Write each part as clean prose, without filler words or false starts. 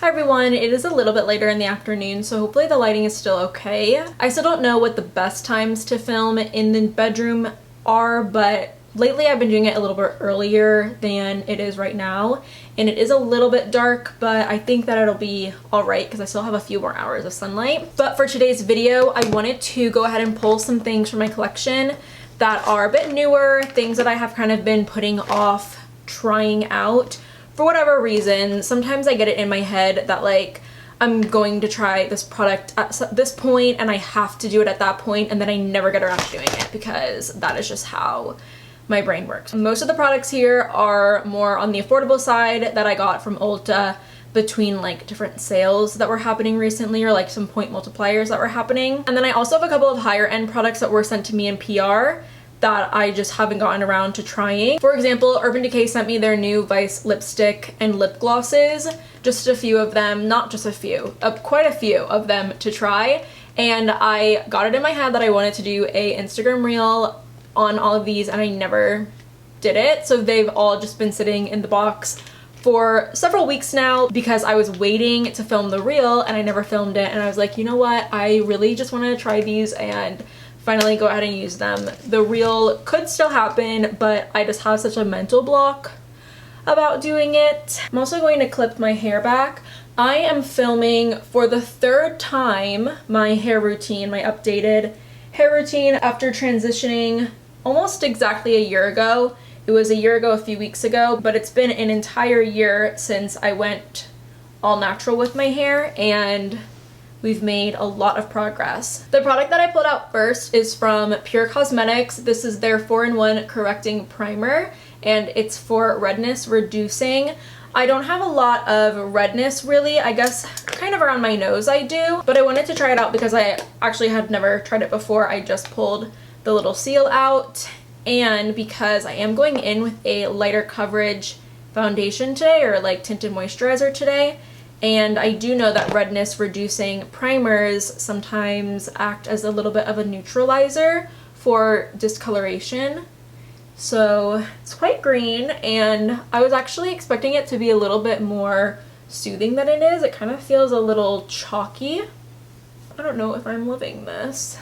Hi everyone, it is a little bit later in the afternoon, so hopefully the lighting is still okay. I still don't know what the best times to film in the bedroom are, but lately I've been doing it a little bit earlier than it is right now, and it is a little bit dark, but I think that it'll be alright because I still have a few more hours of sunlight. But for today's video, I wanted to go ahead and pull some things from my collection that are a bit newer, things that I have kind of been putting off trying out. For whatever reason, sometimes I get it in my head that like I'm going to try this product at this point and I have to do it at that point, and then I never get around to doing it because that is just how my brain works. Most of the products here are more on the affordable side that I got from Ulta between like different sales that were happening recently, or like some point multipliers that were happening. And then I also have a couple of higher end products that were sent to me in PR that I just haven't gotten around to trying. For example, Urban Decay sent me their new Vice lipstick and lip glosses, just a few of them, not just a few, quite a few of them to try. And I got it in my head that I wanted to do a Instagram reel on all of these, and I never did it. So they've all just been sitting in the box for several weeks now because I was waiting to film the reel and I never filmed it. And I was like, you know what? I really just want to try these and finally go ahead and use them. The reel could still happen, but I just have such a mental block about doing it. I'm also going to clip my hair back. I am filming for the third time my hair routine, my updated hair routine after transitioning almost exactly a year ago. It was a year ago, a few weeks ago, but it's been an entire year since I went all natural with my hair, and we've made a lot of progress. The product that I pulled out first is from Pure Cosmetics. This is their 4-in-1 correcting primer, and it's for redness reducing. I don't have a lot of redness really. I guess kind of around my nose I do, but I wanted to try it out because I actually had never tried it before. I just pulled the little seal out, and because I am going in with a lighter coverage foundation today, or like tinted moisturizer today, and I do know that redness reducing primers sometimes act as a little bit of a neutralizer for discoloration. So it's quite green, and I was actually expecting it to be a little bit more soothing than it is. It kind of feels a little chalky. I don't know if I'm loving this.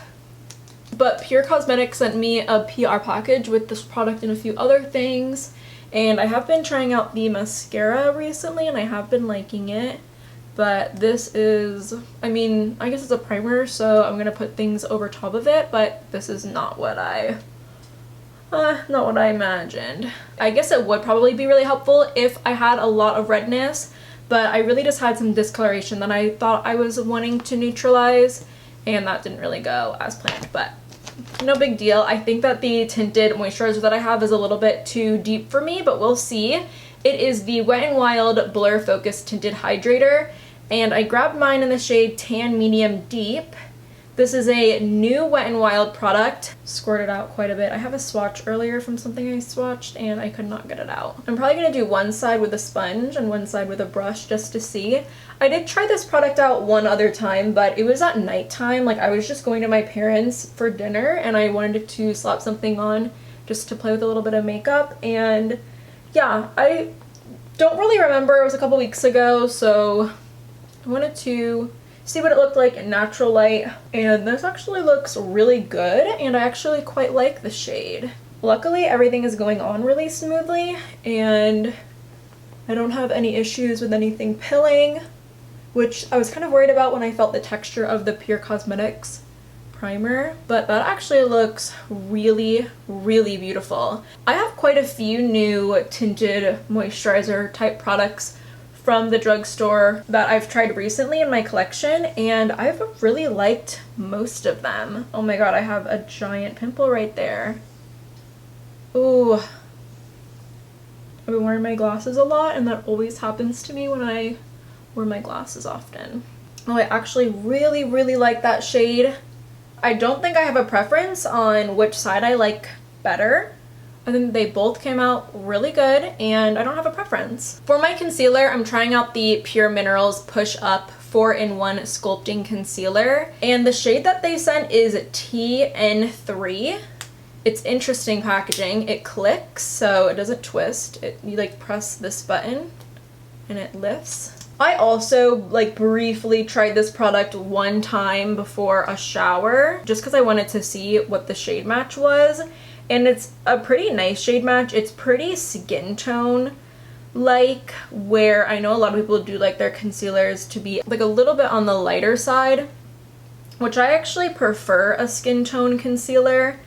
But Pure Cosmetics sent me a PR package with this product and a few other things, and I have been trying out the mascara recently and I have been liking it. But this is, I mean, I guess it's a primer, so I'm gonna put things over top of it, but this is not what I imagined. I guess it would probably be really helpful if I had a lot of redness, but I really just had some discoloration that I thought I was wanting to neutralize, and that didn't really go as planned, but no big deal. I think that the tinted moisturizer that I have is a little bit too deep for me, but we'll see. It is the Wet n Wild Blur Focus Tinted Hydrator, and I grabbed mine in the shade Tan Medium Deep. This is a new Wet n Wild product. Squirted out quite a bit. I have a swatch earlier from something I swatched and I could not get it out. I'm probably going to do one side with a sponge and one side with a brush just to see. I did try this product out one other time, but it was at nighttime. Like, I was just going to my parents for dinner and I wanted to slap something on just to play with a little bit of makeup, and yeah, I don't really remember. It was a couple weeks ago, so I wanted to see what it looked like in natural light, and this actually looks really good, and I actually quite like the shade. Luckily, everything is going on really smoothly, and I don't have any issues with anything pilling, which I was kind of worried about when I felt the texture of the Pure Cosmetics primer, but that actually looks really, really beautiful. I have quite a few new tinted moisturizer type products from the drugstore that I've tried recently in my collection, and I've really liked most of them. Oh my god, I have a giant pimple right there. Ooh. I've been wearing my glasses a lot, and that always happens to me when I wear my glasses often. Oh, I actually really, really like that shade. I don't think I have a preference on which side I like better. I think they both came out really good, and I don't have a preference. For my concealer, I'm trying out the Pure Minerals Push Up 4-in-1 Sculpting Concealer, and the shade that they sent is TN3. It's interesting packaging. It clicks, so it doesn't twist. You like press this button and it lifts. I also like briefly tried this product one time before a shower just because I wanted to see what the shade match was, and it's a pretty nice shade match. It's pretty skin tone like, where I know a lot of people do like their concealers to be like a little bit on the lighter side, which I actually prefer a skin tone concealer,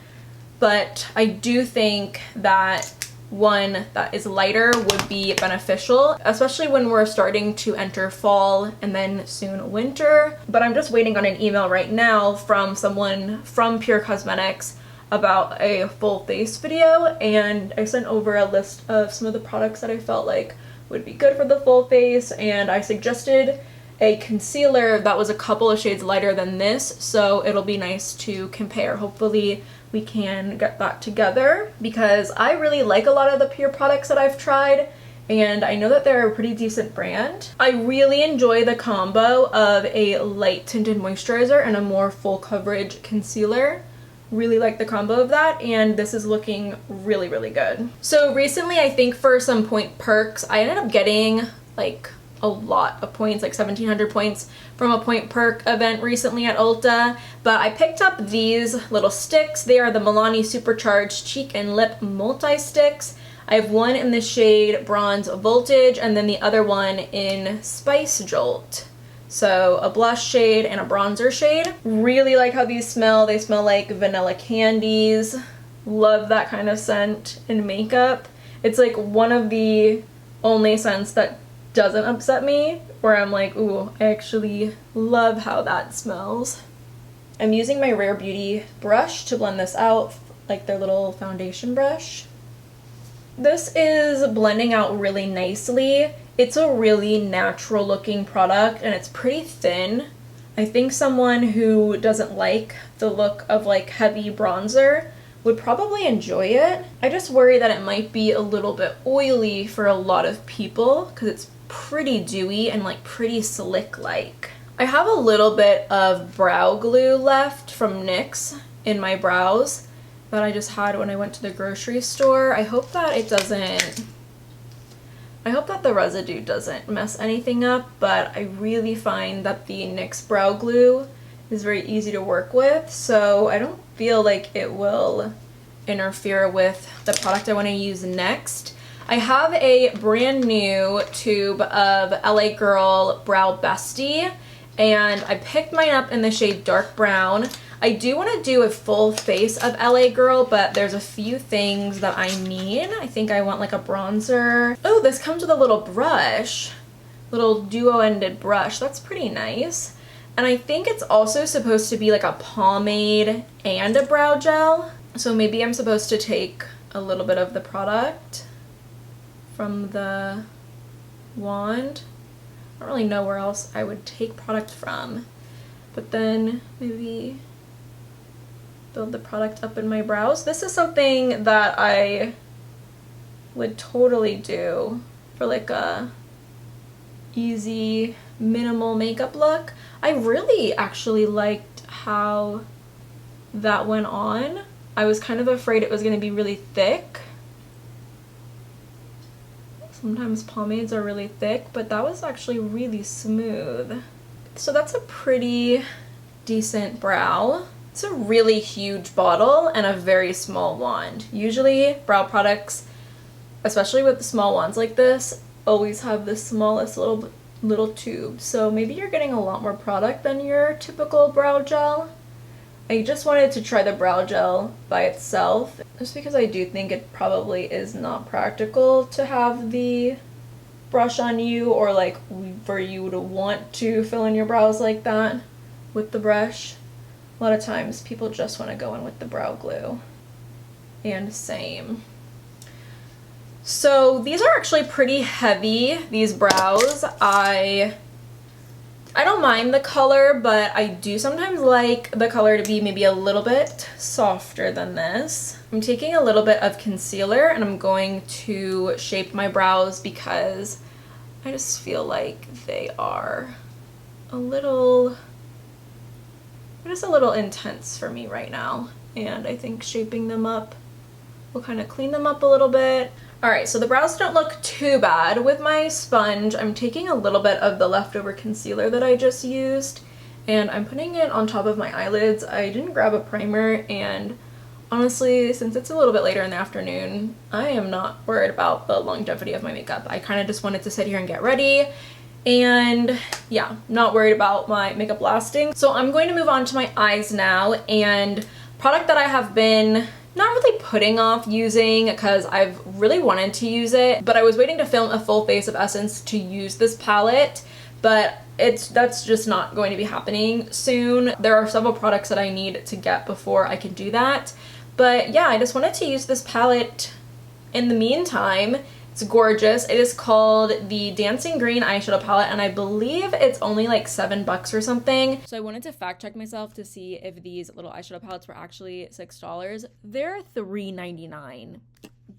but I do think that one that is lighter would be beneficial, especially when we're starting to enter fall and then soon winter. But I'm just waiting on an email right now from someone from Pure Cosmetics about a full face video, and I sent over a list of some of the products that I felt like would be good for the full face, and I suggested a concealer that was a couple of shades lighter than this, so it'll be nice to compare. Hopefully we can get that together because I really like a lot of the Pure products that I've tried, and I know that they're a pretty decent brand. I really enjoy the combo of a light tinted moisturizer and a more full coverage concealer. Really like the combo of that, and this is looking really, really good. So recently, I think for some point perks, I ended up getting like a lot of points, like 1,700 points from a point perk event recently at Ulta, but I picked up these little sticks. They are the Milani Supercharged Cheek and Lip Multi-Sticks. I have one in the shade Bronze Voltage and then the other one in Spice Jolt. So a blush shade and a bronzer shade. Really like how these smell. They smell like vanilla candies. Love that kind of scent in makeup. It's like one of the only scents that doesn't upset me, where I'm like, ooh, I actually love how that smells. I'm using my Rare Beauty brush to blend this out, like their little foundation brush. This is blending out really nicely. It's a really natural looking product and it's pretty thin. I think someone who doesn't like the look of like heavy bronzer would probably enjoy it. I just worry that it might be a little bit oily for a lot of people because it's pretty dewy and like pretty slick like. I have a little bit of brow glue left from NYX in my brows that I just had when I went to the grocery store. I hope that the residue doesn't mess anything up, but I really find that the NYX brow glue is very easy to work with, so I don't feel like it will interfere with the product I want to use next. I have a brand new tube of LA Girl Brow Bestie, and I picked mine up in the shade Dark Brown. I do want to do a full face of LA Girl, but there's a few things that I need. I think I want like a bronzer. Oh, this comes with a little brush, little duo-ended brush. That's pretty nice. And I think it's also supposed to be like a pomade and a brow gel. So maybe I'm supposed to take a little bit of the product from the wand. I don't really know where else I would take product from, but then maybe build the product up in my brows. This is something that I would totally do for like a easy minimal makeup look. I really actually liked how that went on. I was kind of afraid it was going to be really thick. Sometimes pomades are really thick, but that was actually really smooth. So that's a pretty decent brow. It's a really huge bottle and a very small wand. Usually brow products, especially with the small ones like this, always have the smallest little tube. So maybe you're getting a lot more product than your typical brow gel. I just wanted to try the brow gel by itself, just because I do think it probably is not practical to have the brush on you, or like for you to want to fill in your brows like that with the brush. A lot of times people just want to go in with the brow glue. And same. So these are actually pretty heavy, these brows. I don't mind the color, but I do sometimes like the color to be maybe a little bit softer than this. I'm taking a little bit of concealer and I'm going to shape my brows because I just feel like they are just a little intense for me right now. And I think shaping them up will kind of clean them up a little bit. Alright, so the brows don't look too bad. With my sponge, I'm taking a little bit of the leftover concealer that I just used, and I'm putting it on top of my eyelids. I didn't grab a primer, and honestly, since it's a little bit later in the afternoon, I am not worried about the longevity of my makeup. I kind of just wanted to sit here and get ready, and yeah, not worried about my makeup lasting. So I'm going to move on to my eyes now, and product that I have been not really putting off using because I've really wanted to use it, but I was waiting to film a full face of Essence to use this palette, but that's just not going to be happening soon. There are several products that I need to get before I can do that. But yeah, I just wanted to use this palette in the meantime. It's gorgeous. It is called the Dancing Green eyeshadow palette, and I believe it's only like $7 or something. So I wanted to fact check myself to see if these little eyeshadow palettes were actually $6. They're $3.99.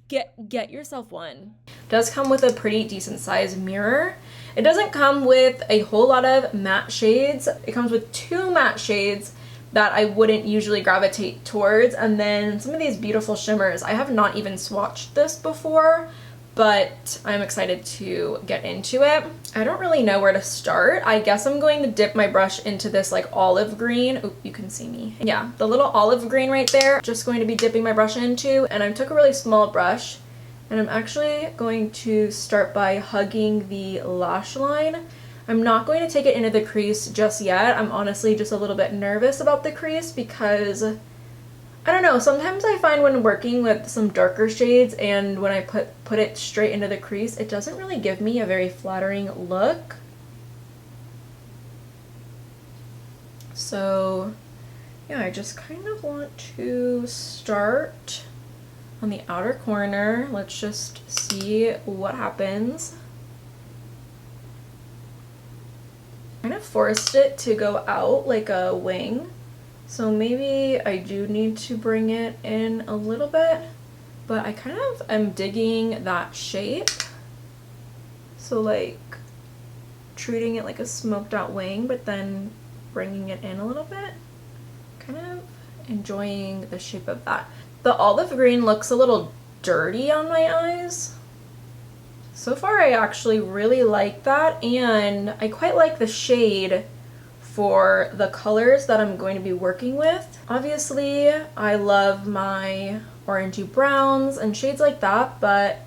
Get yourself one. It does come with a pretty decent sized mirror. It doesn't come with a whole lot of matte shades. It comes with 2 matte shades that I wouldn't usually gravitate towards, and then some of these beautiful shimmers. I have not even swatched this before, but I'm excited to get into it. I don't really know where to start. I guess I'm going to dip my brush into this like olive green. Oh, you can see me. Yeah, the little olive green right there. Just going to be dipping my brush into, and I took a really small brush, and I'm actually going to start by hugging the lash line. I'm not going to take it into the crease just yet. I'm honestly just a little bit nervous about the crease because I don't know, sometimes I find when working with some darker shades and when I put it straight into the crease, it doesn't really give me a very flattering look. So yeah, I just kind of want to start on the outer corner. Let's just see what happens. Kind of forced it to go out like a wing. So maybe I do need to bring it in a little bit, but I kind of am digging that shape. So like treating it like a smoked out wing, but then bringing it in a little bit. Kind of enjoying the shape of that. The olive green looks a little dirty on my eyes. So far I actually really like that, and I quite like the shade for the colors that I'm going to be working with. Obviously, I love my orangey browns and shades like that, but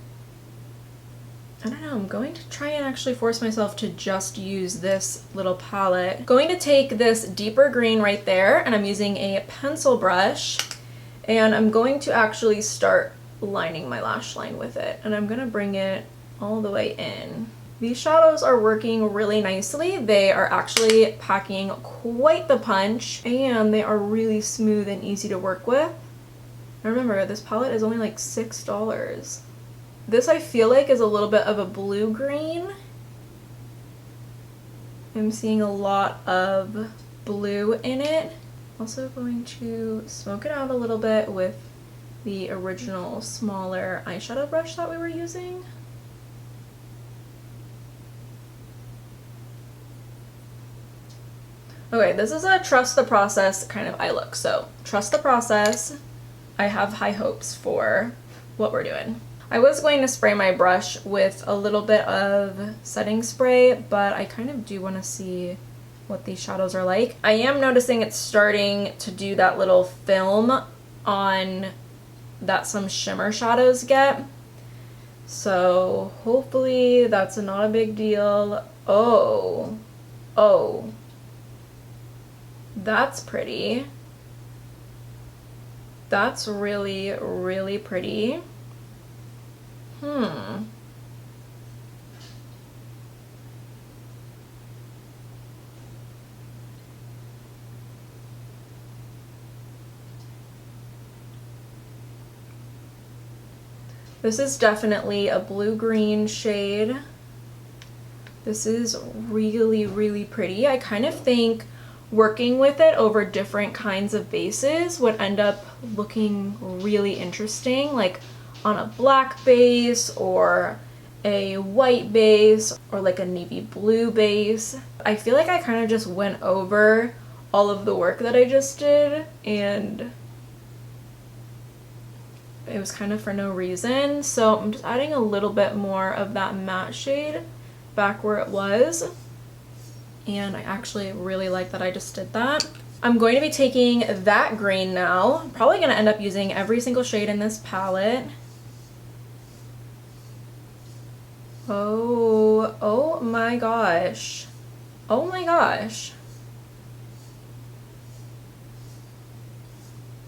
I don't know, I'm going to try and actually force myself to just use this little palette. Going to take this deeper green right there, and I'm using a pencil brush, and I'm going to actually start lining my lash line with it, and I'm gonna bring it all the way in. These shadows are working really nicely. They are actually packing quite the punch, and they are really smooth and easy to work with. And remember, this palette is only like $6. This I feel like is a little bit of a blue-green. I'm seeing a lot of blue in it. Also going to smoke it out a little bit with the original smaller eyeshadow brush that we were using. Okay, this is a trust the process kind of eye look, so trust the process. I have high hopes for what we're doing. I was going to spray my brush with a little bit of setting spray, but I kind of do want to see what these shadows are like. I am noticing it's starting to do that little film on that some shimmer shadows get. So hopefully that's not a big deal. Oh. That's pretty. That's really, really pretty. This is definitely a blue-green shade. This is really, really pretty. I kind of think working with it over different kinds of bases would end up looking really interesting, like on a black base or a white base or like a navy blue base. I feel like I kind of just went over all of the work that I just did, and it was kind of for no reason. So I'm just adding a little bit more of that matte shade back where it was. And I actually really like that I just did that. I'm going to be taking that green now. I'm probably going to end up using every single shade in this palette. Oh my gosh. Oh my gosh.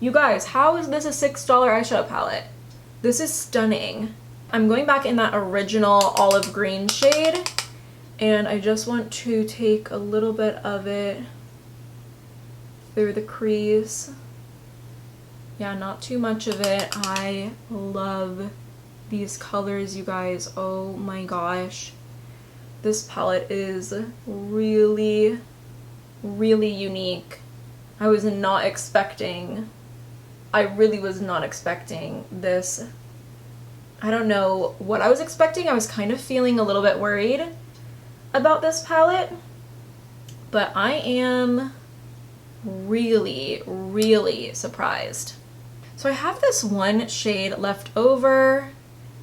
You guys, how is this a $6 eyeshadow palette? This is stunning. I'm going back in that original olive green shade, and I just want to take a little bit of it through the crease. Yeah, not too much of it. I love these colors, you guys. Oh my gosh. This palette is really, really unique. I really was not expecting this. I don't know what I was expecting. I was kind of feeling a little bit worried about this palette, but I am really, really surprised. So I have this one shade left over.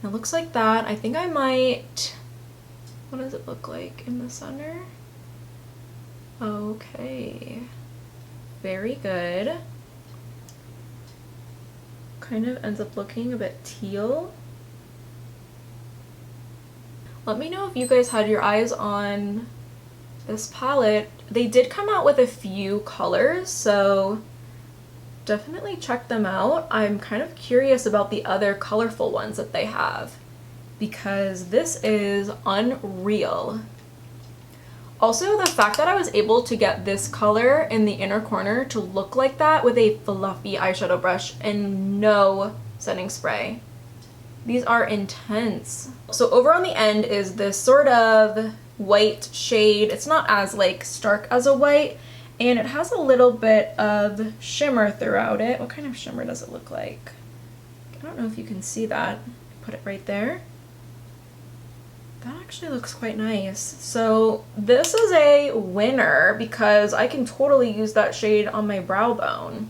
It looks like that. I think I might, what does it look like in the center? Okay, very good. Kind of ends up looking a bit teal. Let me know if you guys had your eyes on this palette. They did come out with a few colors, so definitely check them out. I'm kind of curious about the other colorful ones that they have, because this is unreal. Also, the fact that I was able to get this color in the inner corner to look like that with a fluffy eyeshadow brush and no setting spray. These are intense. So over on the end is this sort of white shade. It's not as like stark as a white, and it has a little bit of shimmer throughout it. What kind of shimmer does it look like? I don't know if you can see that. Put it right there. That actually looks quite nice. So this is a winner because I can totally use that shade on my brow bone.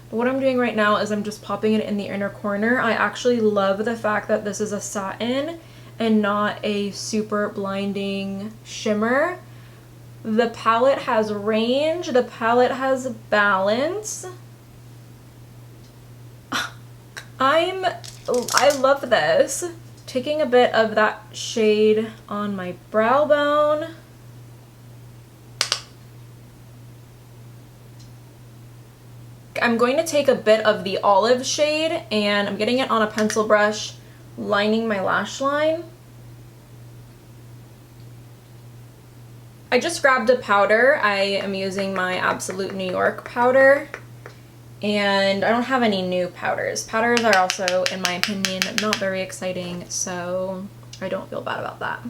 But what I'm doing right now is I'm just popping it in the inner corner. I actually love the fact that this is a satin and not a super blinding shimmer. The palette has range, the palette has balance. I love this. Taking a bit of that shade on my brow bone. I'm going to take a bit of the olive shade and I'm getting it on a pencil brush, lining my lash line. I just grabbed a powder. I am using my Absolute New York powder. And I don't have any new powders. Powders are also, in my opinion, not very exciting, so I don't feel bad about that.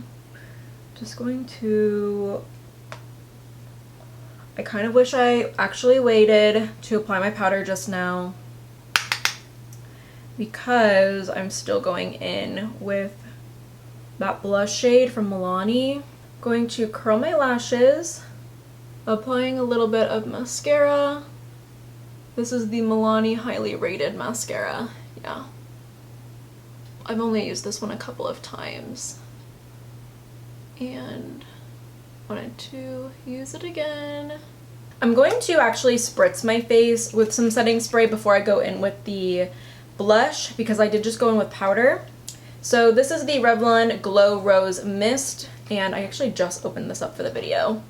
Just going to... I kind of wish I actually waited to apply my powder just now, because I'm still going in with that blush shade from Milani. Going to curl my lashes, applying a little bit of mascara. This is the Milani highly rated mascara. Yeah. I've only used this one a couple of times and wanted to use it again. I'm going to actually spritz my face with some setting spray before I go in with the blush, because I did just go in with powder. So this is the Revlon Glow Rose Mist, and I actually just opened this up for the video.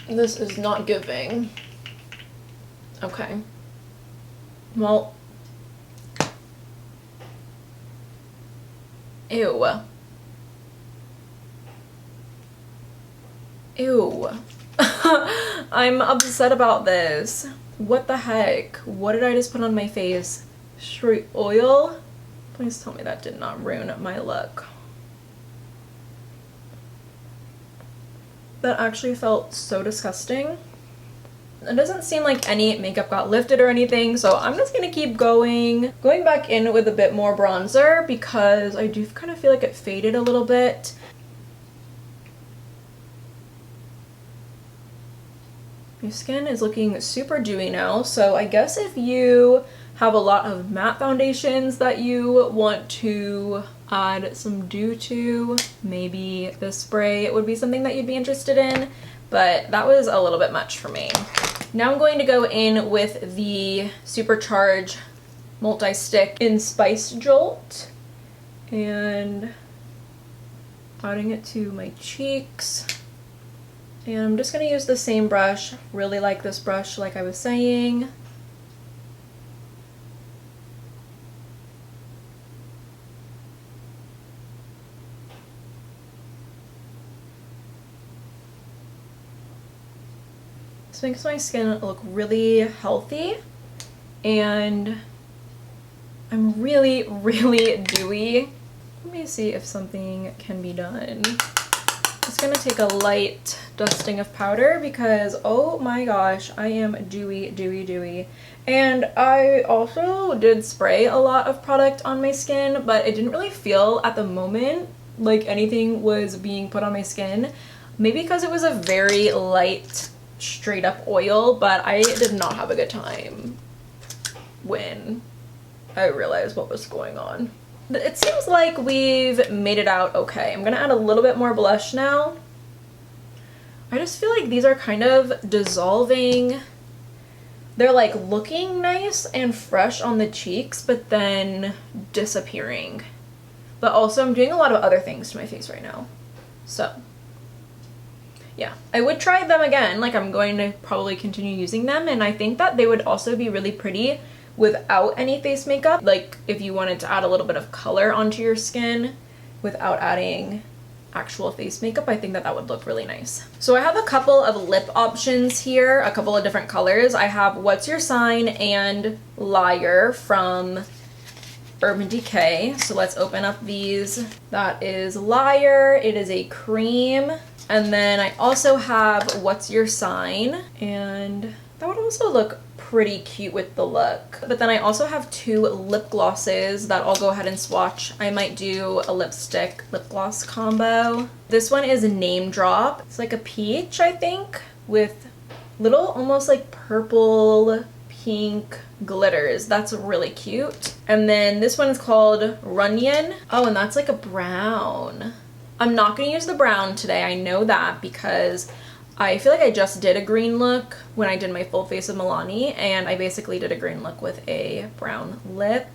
This is not giving. Okay. Well. Ew. Ew. I'm upset about this. What the heck? What did I just put on my face? Straight oil? Please tell me that did not ruin my look. That actually felt so disgusting. It doesn't seem like any makeup got lifted or anything, so I'm just gonna keep going back in with a bit more bronzer, because I do kind of feel like it faded a little bit. My skin is looking super dewy now, so I guess if you have a lot of matte foundations that you want to add some dew to, maybe this spray would be something that you'd be interested in, but that was a little bit much for me. Now I'm going to go in with the Supercharge Multi-Stick in Spice Jolt and adding it to my cheeks. And I'm just going to use the same brush. Really like this brush, like I was saying. This makes my skin look really healthy, and I'm really, really dewy. Let me see if something can be done. Just gonna take a light dusting of powder because, oh my gosh, I am dewy, dewy, dewy. And I also did spray a lot of product on my skin, but it didn't really feel at the moment like anything was being put on my skin. Maybe because it was a very light, straight up oil, but I did not have a good time when I realized what was going on. It seems like we've made it out okay. I'm gonna add a little bit more blush now. I just feel like these are kind of dissolving. They're like looking nice and fresh on the cheeks, but then disappearing. But also I'm doing a lot of other things to my face right now. So yeah, I would try them again. Like, I'm going to probably continue using them, and I think that they would also be really pretty without any face makeup. Like, if you wanted to add a little bit of color onto your skin without adding actual face makeup, I think that that would look really nice. So I have a couple of lip options here, a couple of different colors. I have What's Your Sign and Liar from Urban Decay. So let's open up these. That is Liar. It is a cream. And then I also have What's Your Sign, and that would also look pretty cute with the look. But then I also have two lip glosses that I'll go ahead and swatch. I might do a lipstick lip gloss combo. This one is Name Drop. It's like a peach, I think, with little almost like purple pink glitters. That's really cute. And then this one is called Runyon. Oh, and that's like a brown. I'm not going to use the brown today, I know that, because I feel like I just did a green look when I did my full face of Milani, and I basically did a green look with a brown lip.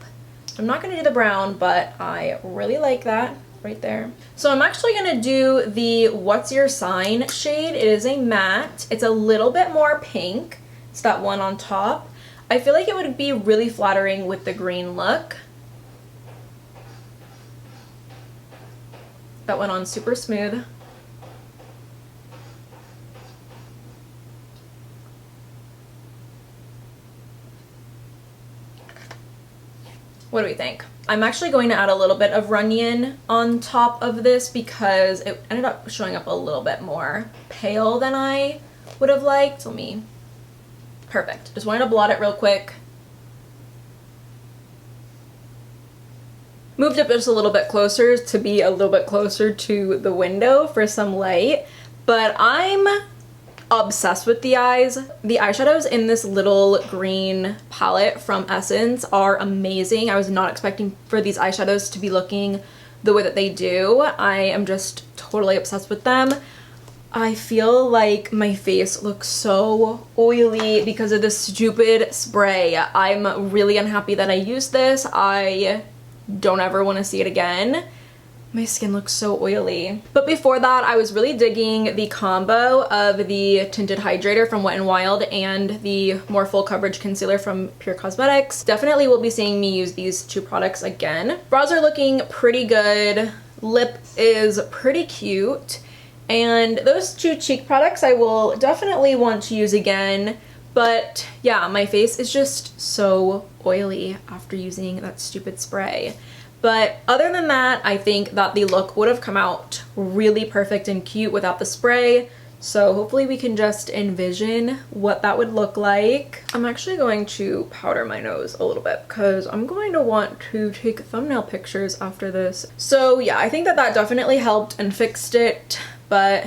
I'm not going to do the brown, but I really like that right there. So I'm actually going to do the What's Your Sign shade. It is a matte. It's a little bit more pink. It's that one on top. I feel like it would be really flattering with the green look. That went on super smooth. What do we think? I'm actually going to add a little bit of Runyon on top of this because it ended up showing up a little bit more pale than I would have liked. Let me... Perfect. Just wanted to blot it real quick. Moved up just a little bit closer to be a little bit closer to the window for some light, but I'm obsessed with the eyes. The eyeshadows in this little green palette from Essence are amazing. I was not expecting for these eyeshadows to be looking the way that they do. I am just totally obsessed with them. I feel like my face looks so oily because of this stupid spray. I'm really unhappy that I used this. I don't ever want to see it again. My skin looks so oily. But before that, I was really digging the combo of the Tinted Hydrator from Wet n Wild and the more full coverage concealer from Pure Cosmetics. Definitely will be seeing me use these two products again. Brows are looking pretty good. Lip is pretty cute. And those two cheek products I will definitely want to use again. But yeah, my face is just so oily after using that stupid spray. But other than that, I think that the look would have come out really perfect and cute without the spray. So hopefully we can just envision what that would look like. I'm actually going to powder my nose a little bit because I'm going to want to take thumbnail pictures after this. So yeah, I think that that definitely helped and fixed it, but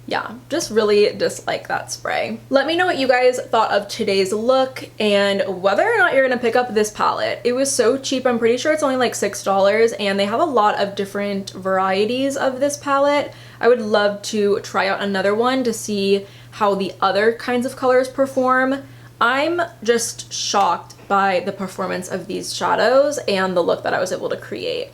yeah, just really dislike that spray. Let me know what you guys thought of today's look and whether or not you're gonna pick up this palette. It was so cheap. I'm pretty sure it's only like $6 and they have a lot of different varieties of this palette. I would love to try out another one to see how the other kinds of colors perform. I'm just shocked by the performance of these shadows and the look that I was able to create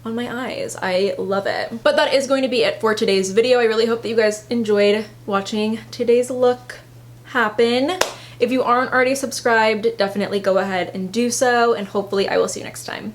on my eyes. I love it. But that is going to be it for today's video. I really hope that you guys enjoyed watching today's look happen. If you aren't already subscribed, definitely go ahead and do so, and hopefully I will see you next time.